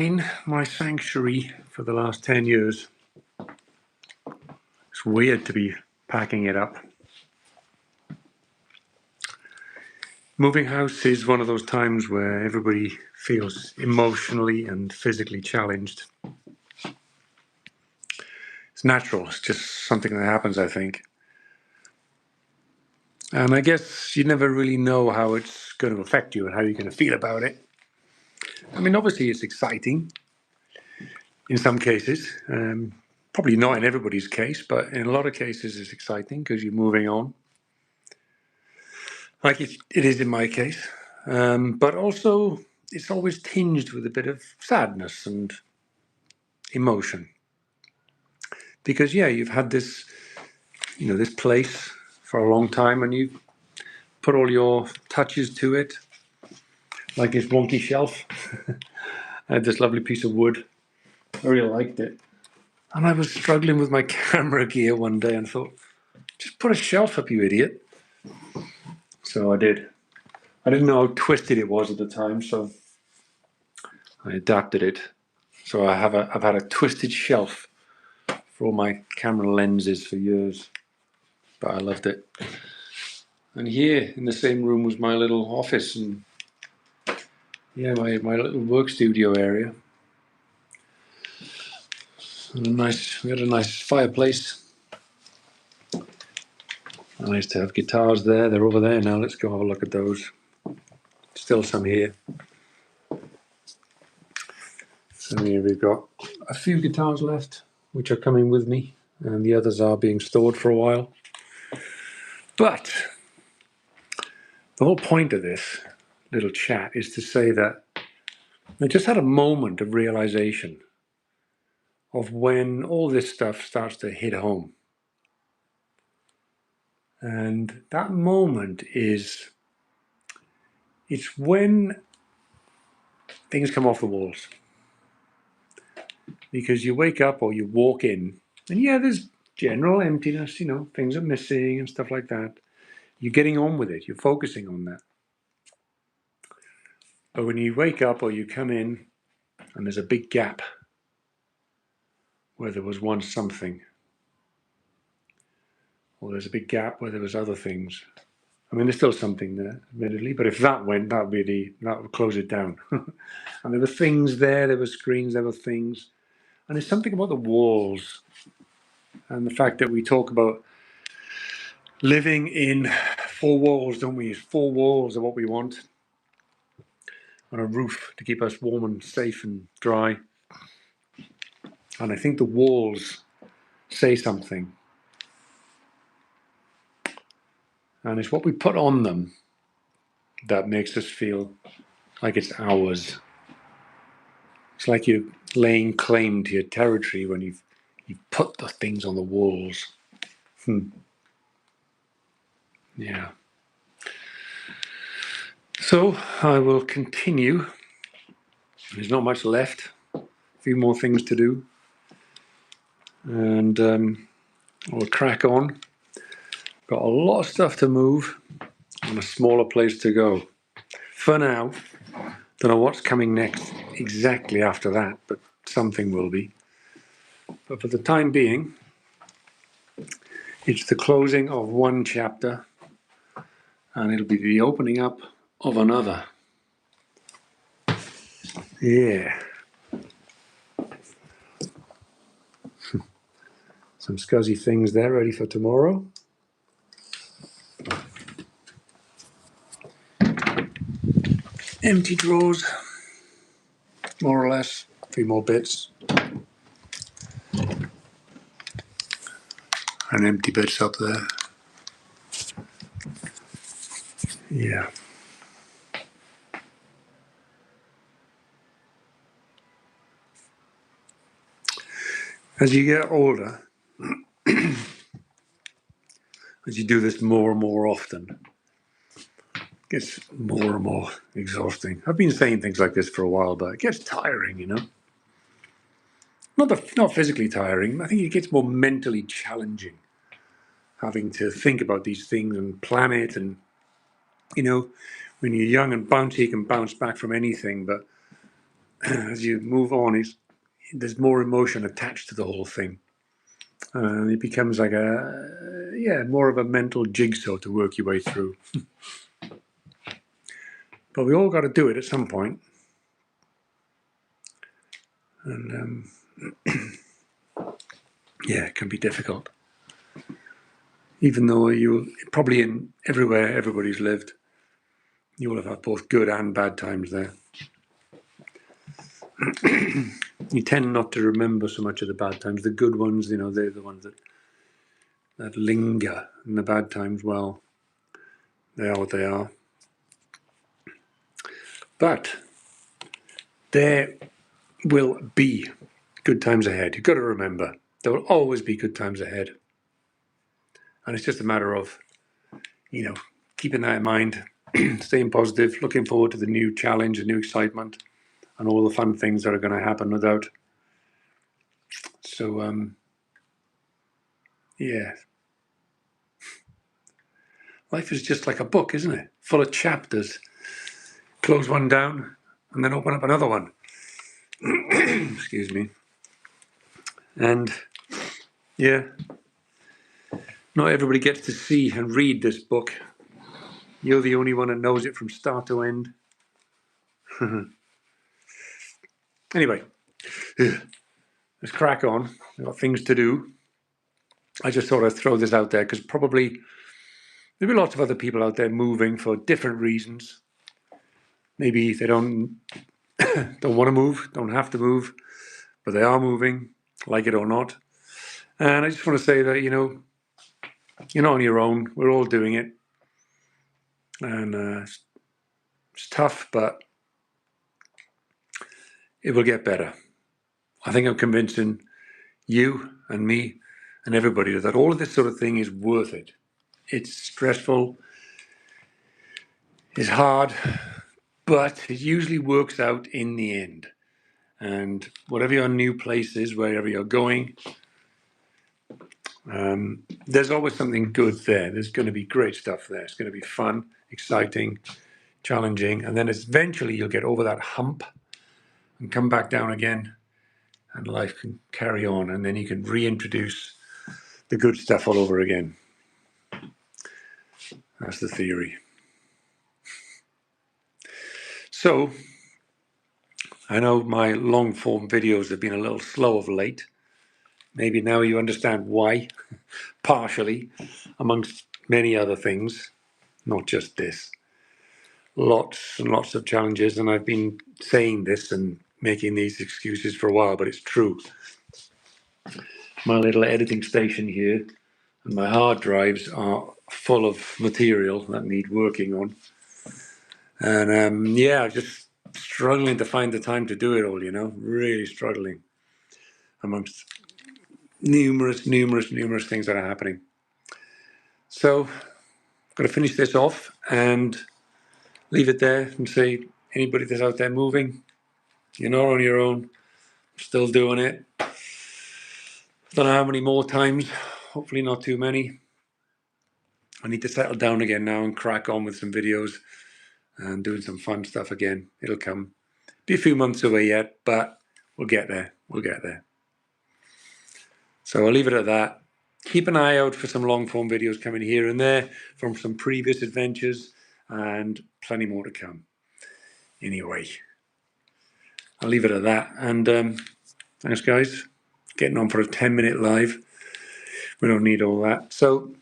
In my sanctuary for the last 10 years. It's weird to be packing it up. Moving house is one of those times where everybody feels emotionally and physically challenged. It's natural, it's just something that happens, I think. And I guess you never really know how it's going to affect you and how you're going to feel about it. I mean, obviously, it's exciting in some cases. Probably not in everybody's case, but in a lot of cases, it's exciting because you're moving on. Like it is in my case. But also, it's always tinged with a bit of sadness and emotion. Because, yeah, you've had this, this place for a long time and you've put all your touches to it. Like this wonky shelf. I had this lovely piece of wood. I really liked it. And I was struggling with my camera gear one day and thought, just put a shelf up, you idiot. So I did. I didn't know how twisted it was at the time, so I adapted it. So I've had a twisted shelf for all my camera lenses for years, but I loved it. And here in the same room was my little office and yeah, my little work studio area. And we had a nice fireplace. I used to have guitars there. They're over there now. Let's go have a look at those. Still some here. So here we've got a few guitars left, which are coming with me, and the others are being stored for a while. But the whole point of this little chat is to say that I just had a moment of realization of when all this stuff starts to hit home. And that moment is, it's when things come off the walls. Because you wake up or you walk in, and yeah, there's general emptiness, things are missing and stuff like that. You're getting on with it, you're focusing on that. But when you wake up or you come in and there's a big gap where there was once something, or there's a big gap where there was other things. I mean, there's still something there, admittedly, but if that went, that would close it down. And there were things there were screens, there were things. And there's something about the walls and the fact that we talk about living in four walls, don't we? Four walls are what we want. On a roof to keep us warm and safe and dry. And I think the walls say something. And it's what we put on them that makes us feel like it's ours. It's like you're laying claim to your territory when you've put the things on the walls. Yeah. So I will continue. There's not much left. A few more things to do. And we'll crack on. Got a lot of stuff to move and a smaller place to go. For now, don't know what's coming next exactly after that, but something will be. But for the time being, it's the closing of one chapter and it'll be the opening up of another. Yeah. Some scuzzy things there ready for tomorrow. Empty drawers, more or less. A few more bits. And empty bits up there. Yeah. As you get older, as you do this more and more often, it gets more and more exhausting. I've been saying things like this for a while, but it gets tiring, Not physically tiring. I think it gets more mentally challenging, having to think about these things and plan it. And, when you're young and bouncy, you can bounce back from anything. But as you move on, there's more emotion attached to the whole thing. It becomes like more of a mental jigsaw to work your way through. But we all got to do it at some point. And it can be difficult. Even though you probably everywhere everybody's lived, you will have had both good and bad times there. You tend not to remember so much of the bad times. The good ones, they're the ones that linger. And the bad times, well, they are what they are. But there will be good times ahead. You've got to remember, there will always be good times ahead. And it's just a matter of, keeping that in mind, staying positive, looking forward to the new challenge, the new excitement, and all the fun things that are going to happen, no doubt. So, life is just like a book, isn't it? Full of chapters. Close one down and then open up another one. Excuse me. And not everybody gets to see and read this book. You're the only one that knows it from start to end. Anyway, let's crack on. I've got things to do. I just thought I'd throw this out there because probably there'll be lots of other people out there moving for different reasons. Maybe they don't want to move, don't have to move, but they are moving, like it or not. And I just want to say that, you're not on your own. We're all doing it. And it's tough, but it will get better. I think I'm convincing you and me and everybody that all of this sort of thing is worth it. It's stressful, it's hard, but it usually works out in the end. And whatever your new place is, wherever you're going, there's always something good there. There's going to be great stuff there. It's going to be fun, exciting, challenging. And then eventually you'll get over that hump and come back down again, and life can carry on. And then you can reintroduce the good stuff all over again. That's the theory. So, I know my long form videos have been a little slow of late. Maybe now you understand why, partially, amongst many other things, not just this. Lots and lots of challenges, and I've been saying this and making these excuses for a while, but it's true. My little editing station here and my hard drives are full of material that need working on. And I'm just struggling to find the time to do it all, really struggling amongst numerous things that are happening. So I've got to finish this off and leave it there and say, anybody that's out there moving, you're not on your own, still doing it. Don't know how many more times, hopefully not too many. I need to settle down again now and crack on with some videos and doing some fun stuff again. It'll come. Be a few months away yet, but we'll get there. So I'll leave it at that. Keep an eye out for some long form videos coming here and there from some previous adventures, and plenty more to come. Anyway, I'll leave it at that. And thanks, guys. Getting on for a 10-minute live. We don't need all that. So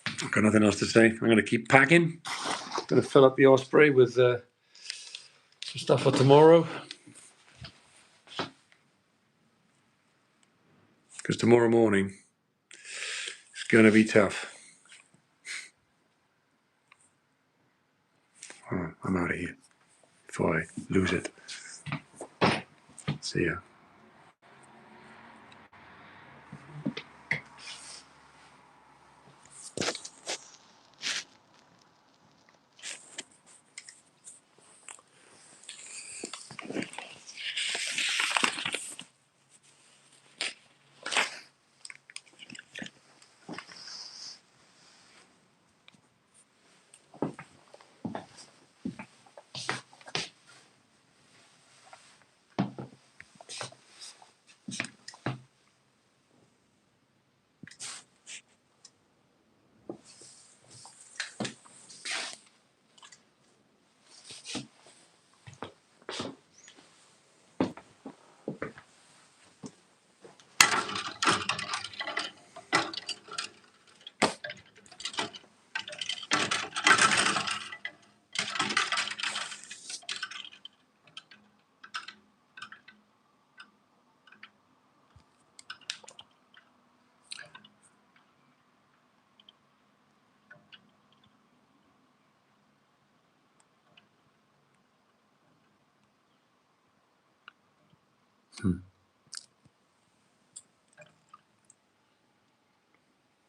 I've got nothing else to say. I'm going to keep packing. I'm going to fill up the Osprey with some stuff for tomorrow. Because tomorrow morning it's going to be tough. Oh, I'm out of here before I lose it. See ya. Hmm.